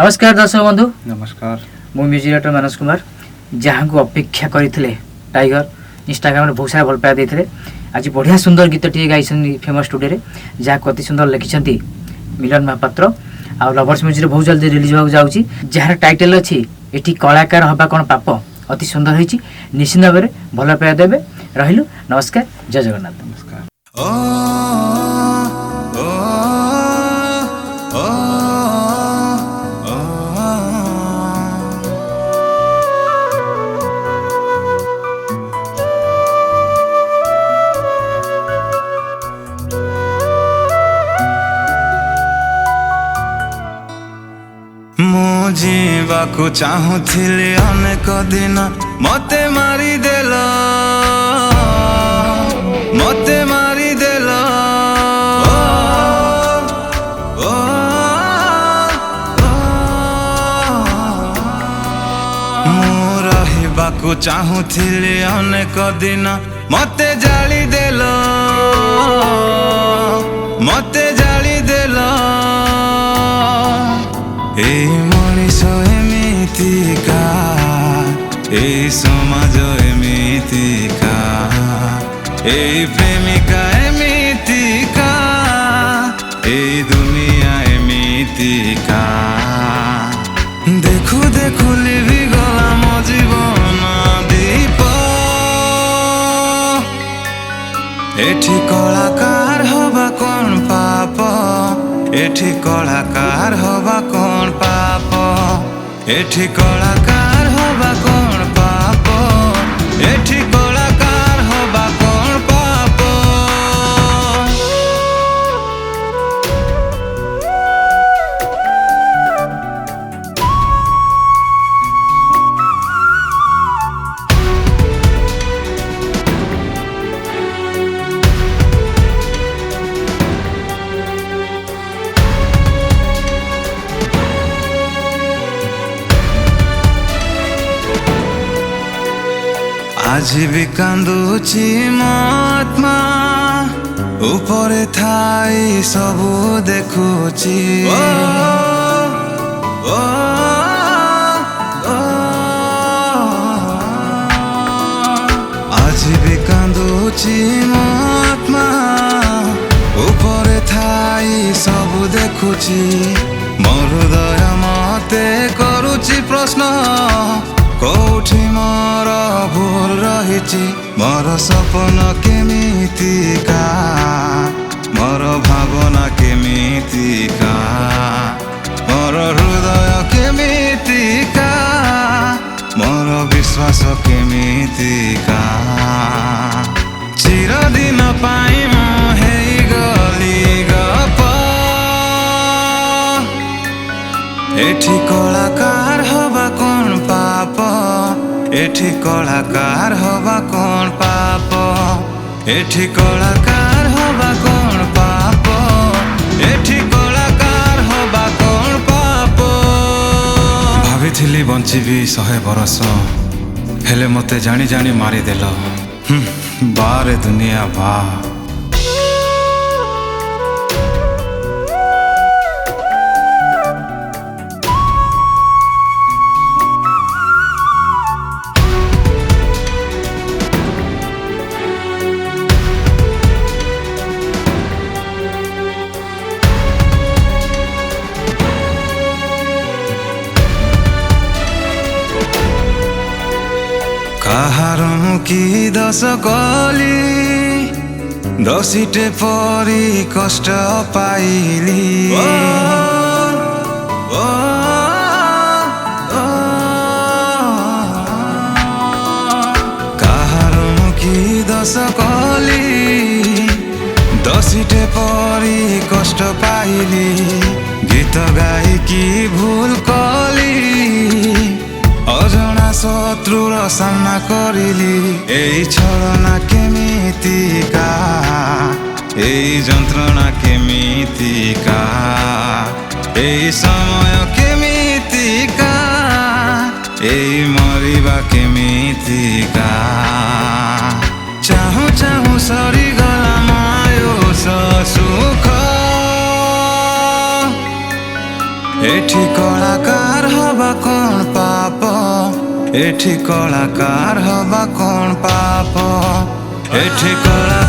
नमस्कार दर्शक बंधु। नमस्कार। मु म्यूजिक डायरेक्टर मनोज कुमार जहाँ को अपेक्षा करते टाइगर इंस्टाग्राम में बहुत सारा भल पाया देते आज बढ़िया सुंदर गीत टी गाई फेमस स्टूडियो जहाँ अति सुंदर लिखिं मिलन महापात्र आ लवर्स म्यूजिक बहुत जल्दी रिलीज होगा जाऊँगी जार टाइटल अच्छी ये कलाकार हवा कौन पाप अति सुंदर होती निश्चित भाव में भल पाया देवे रहिलु। नमस्कार, जय जगन्नाथ। नमस्कार। मु जीवाकू चाहूली अनेक दिन मते मारी देल मु रहिबाकू चाहूली अनेक दिन मते जाली देल ए मनीष एमितिका ए समाज एमितिका ए प्रेमिका एमितिका ए दुनिया एमितिका देखु देखु लिभि गला मो जीवन दीप एठी कलाकार हवा कौन पाप एठी कलाकार हवा कौन पाप एठी कलाकार हवा कौन पाप एठी कलाकार हवा कौन पाप। आज भी कांदुची महात्मा ऊपरे थाई सबू देखुची आज भी कांदुची महात्मा ऊपरे थाई सबू देखुची मोर हृदय मते करुची प्रश्न कोठी मोर भूल रही मोर सपन केमितिका मोर भावना केमितिका मोर हृदय केमितिका मोर विश्वास केमितिका चिरदिन पाई मु हेई गली गप एठी कलाकार हवा कौन पाप एठी कलाकार हवा कौन पाप एठी कलाकार हवा कौन पाप एठी कलाकार हवा कौन पाप। भाभी बंचीबी 100 बरस हेले मते जानी जानी मारी देल बारे दुनिया बा। काहार मुखी दस कली दसीटे परी कष्ट पाइली काहार मुखी दस कली दसीटे परी कष्ट पाइली गीत गाइकी भूल कली अजना शत्रुर सामना करिली एई छलना केमितिका एई जंत्रणा केमितिका एई समय केमितिका एई मरिबा केमितिका चाहू चाहू सरी गला मायो सुख एठी कलाकार हवा कौन पाप एठी कलाकार हवा कौन पाप एठी कला